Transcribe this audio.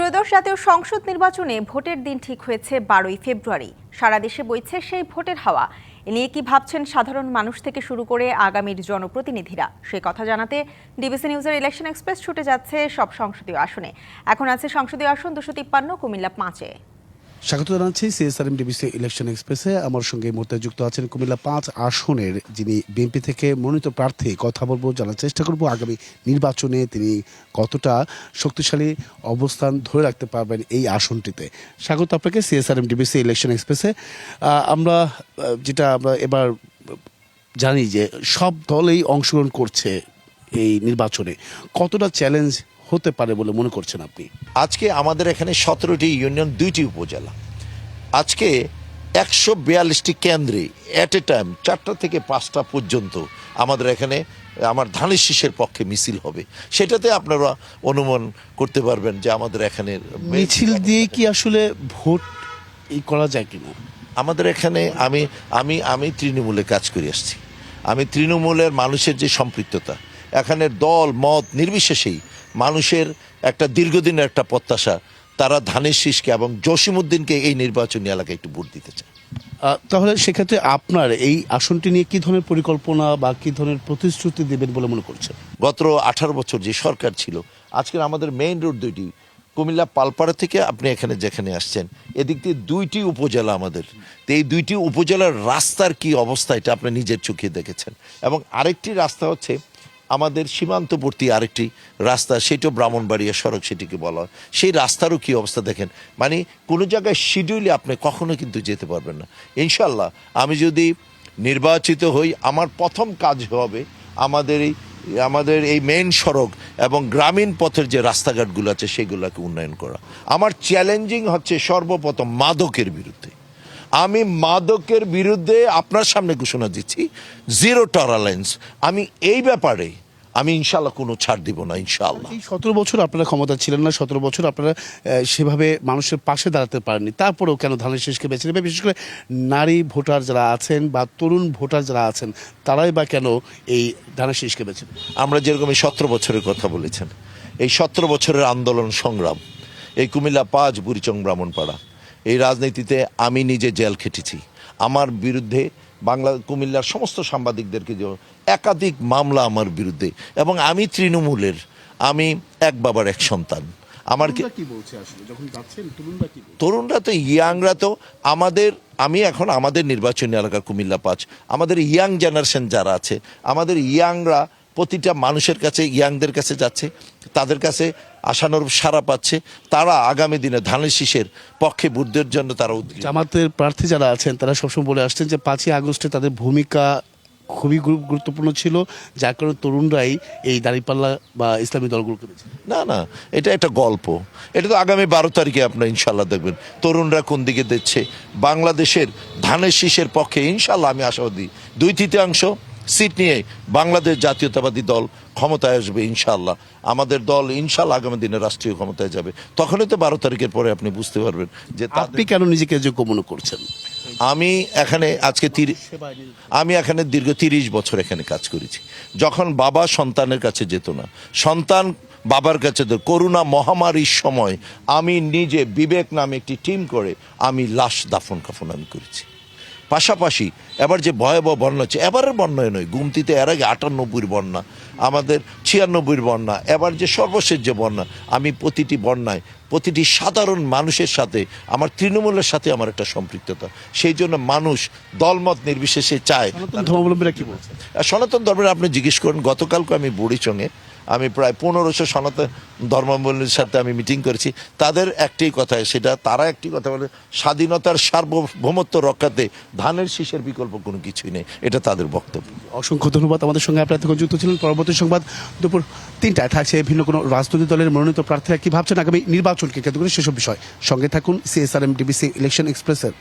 ত্রয়োদশ জাতীয় সংসদ নির্বাচনে ভোটের দিন ঠিক হয়েছে 12ই ফেব্রুয়ারি। সারা দেশে বইছে সেই ভোটের হাওয়া। এ নিয়ে কি ভাবছেন সাধারণ মানুষ থেকে শুরু করে আগামীর জনপ্রতিনিধিরা, সে কথা জানাতে ডিবিসি নিউজের ইলেকশন এক্সপ্রেস ছুটে যাচ্ছে সব সংসদীয় আসনে। এখন আছে সংসদীয় আসন 253, কুমিল্লা 5-এ। স্বাগত জানাচ্ছি সিএসআরএম ডিবিসি ইলেকশন এক্সপ্রেসে। আমার সঙ্গে এই মুহূর্তে যুক্ত আছেন কুমিল্লা 5 আসনের যিনি বিএনপি থেকে মনোনীত প্রার্থী। কথা বলবো, জানার চেষ্টা করব আগামী নির্বাচনে তিনি কতটা শক্তিশালী অবস্থান ধরে রাখতে পারবেন এই আসনটিতে। স্বাগত আপনাকে সিএসআরএম ডিবিসি ইলেকশন এক্সপ্রেসে। আমরা যেটা এবার জানি যে সব দলেই অংশগ্রহণ করছে এই নির্বাচনে, কতটা চ্যালেঞ্জ হতে পারে বলে মনে করছেন আপনি? আজকে আমাদের এখানে 17টি ইউনিয়ন, 2টি উপজেলা। আজকে 142টি কেন্দ্রে এট এ টাইম 4টা থেকে 5টা পর্যন্ত আমাদের এখানে আমার ধানের শীষের পক্ষে মিছিল হবে। সেটাতে আপনারা অনুমান করতে পারবেন যে আমাদের এখানে মিছিল দিয়ে কি আসলে ভোট করা যায় কিনা? আমাদের এখানে আমি তৃণমূলে কাজ করে আসছি। আমি তৃণমূলের মানুষের যে সম্পৃক্ততা, এখানে দল মত নির্বিশেষেই মানুষের একটা দীর্ঘদিনের একটা প্রত্যাশা, তারা ধানের শীষকে এবং জসিমউদ্দিনকে এই নির্বাচনী এলাকায় একটু ভোট দিতে চায়। তাহলে সেক্ষেত্রে আপনার এই আসনটি নিয়ে কি ধরনের পরিকল্পনা বা কি ধরনের প্রতিশ্রুতি দেবেন বলে মনে করছেন? গত 18 বছর যে সরকার ছিল, আজকের আমাদের মেইন রোড 2টি, কুমিল্লা পালপাড়া থেকে আপনি এখানে যেখানে আসছেন, এদিক দিয়ে 2টি উপজেলা আমাদের। তো এই 2টি উপজেলার রাস্তার কি অবস্থা এটা আপনি নিজের চোখে দেখেছেন। এবং আরেকটি রাস্তা হচ্ছে আমাদের সীমান্তবর্তী আরেকটি রাস্তা, সেটাও ব্রাহ্মণবাড়িয়া সড়ক সেটিকে বলা হয়। সেই রাস্তারও কি অবস্থা দেখেন, মানে কোনো জায়গায় শিডিউলে আপনি কখনো কিন্তু যেতে পারবেন না। ইনশাল্লাহ আমি যদি নির্বাচিত হই, আমার প্রথম কাজ হবে আমাদের এই মেইন সড়ক এবং গ্রামীণ পথের যে রাস্তাঘাটগুলো আছে সেগুলোকে উন্নয়ন করা। আমার চ্যালেঞ্জিং হচ্ছে সর্বপ্রথম মাদকের বিরুদ্ধে। আমি মাদকের বিরুদ্ধে আপনার সামনে ঘোষণা দিচ্ছি, 0 টলারেন্স। আমি এই ব্যাপারে আমি ইনশাল্লাহ কোনো ছাড় দিব না ইনশাল্লাহ। এই 17 বছর আপনারা ক্ষমতা ছিলেন না, 17 বছর আপনারা সেভাবে মানুষের পাশে দাঁড়াতে পারেননি। তারপরেও কেন ধানের শীষকে বেছে নেবে? বিশেষ করে নারী ভোটার যারা আছেন বা তরুণ ভোটার যারা আছেন, তারাই বা কেন এই ধানের শীষকে বেছে নেবে? আমরা যেরকম এই 17 বছরের কথা বলেছেন, এই 17 বছরের আন্দোলন সংগ্রাম, এই কুমিল্লা 5 বুড়িচং ব্রাহ্মণপাড়া, এই রাজনীতিতে আমি নিজে জেল খেটেছি। আমার বিরুদ্ধে কুমিল্লার সমস্ত সাংবাদিকদেরকে একাধিক মামলা আমার বিরুদ্ধে, এবং আমি তৃণমূলের, আমি এক বাবার এক সন্তান। আমার কি বলছে আসলে যখন যাচ্ছেন তরুণরা তো ইয়াংরা তো আমি এখন আমাদের নির্বাচনী এলাকা কুমিল্লা 5, আমাদের ইয়াং জেনারেশন যারা আছে, আমাদের ইয়াংরা প্রতিটা মানুষের কাছে, ইয়াংদের কাছে যাচ্ছে, তাদের কাছে আশানুরূপ সাড়া পাচ্ছে। তারা আগামী দিনে ধানের শীষের পক্ষে ভোটের জন্য তারা জামাতের প্রার্থী যারা আছেন তারা সবসময় বলে আসছেন যে 5ই আগস্টে তাদের ভূমিকা খুবই গুরুত্বপূর্ণ ছিল, যার কারণে তরুণরাই এই দাঁড়িপাল্লা বা ইসলামী দলগুলোকে বেছে। না, এটা একটা গল্প। এটা তো আগামী 12 তারিখে আপনার ইনশাল্লাহ দেখবেন তরুণরা কোন দিকে দিচ্ছে। বাংলাদেশের ধানের শীষের পক্ষে ইনশাল্লাহ আমি আশাবাদী 2/3 সিট নিয়ে বাংলাদেশ জাতীয়তাবাদী দল ক্ষমতায় আসবে ইনশাল্লাহ। আমাদের দল ইনশাল্লাহ আগামী দিনে রাষ্ট্রীয় ক্ষমতায় যাবে। তখনই তো 12 তারিখের পরে আপনি বুঝতে পারবেন যে আপনি কেন নিজেকে যোগ্য মনে করছেন। আমি এখানে আমি এখানে দীর্ঘ 30 বছর এখানে কাজ করেছি। যখন বাবা সন্তানের কাছে যেত না, সন্তান বাবার কাছে, করোনা মহামারীর সময় আমি নিজে বিবেক নামে একটি টিম করে আমি লাশ দাফন কাফন আমি করেছি। পাশাপাশি এবার যে ভয়াবহ বন্যা হচ্ছে, এবারের বন্যায় নয়, গুমতিতে এর আগে 98-র বন্যা, আমাদের 96-র বন্যা, এবার যে সর্বশেষ যে বন্যা, আমি প্রতিটি বন্যায় প্রতিটি সাধারণ মানুষের সাথে, আমার তৃণমূলের সাথে আমার একটা সম্পৃক্ততা। সেই জন্য মানুষ দলমত নির্বিশেষে চায়। ধর্মাবলম্বীরা কি বলছে? সনাতন ধর্মের আপনি জিজ্ঞেস করেন, গতকালকে আমি বুড়িচংয়ে আমি প্রায় 1500 সনাতন ধর্মাবলম্বীর সাথে আমি মিটিং করেছি। তাদের একটি কথা, তারা একটি কথা বলে, স্বাধীনতার সার্বভৌমত্ব রক্ষাতে ধানের শীষের বিকল্প কোনো কিছুই নেই, এটা তাদের বক্তব্য। অসংখ্য ধন্যবাদ। আমাদের সঙ্গে আপনারা এতক্ষণ যুক্ত ছিলেন। পরবর্তী সংবাদ দুপুর 3টায় থাকছে ভিন্ন কোনো রাজনৈতিক দলের মনোনীত প্রার্থীরা কি ভাবছেন আগামী নির্বাচনকে কেন্দ্র করে সেসব বিষয়। সঙ্গে থাকুন সিএসআরএম ডিবিসি ইলেকশন এক্সপ্রেসের।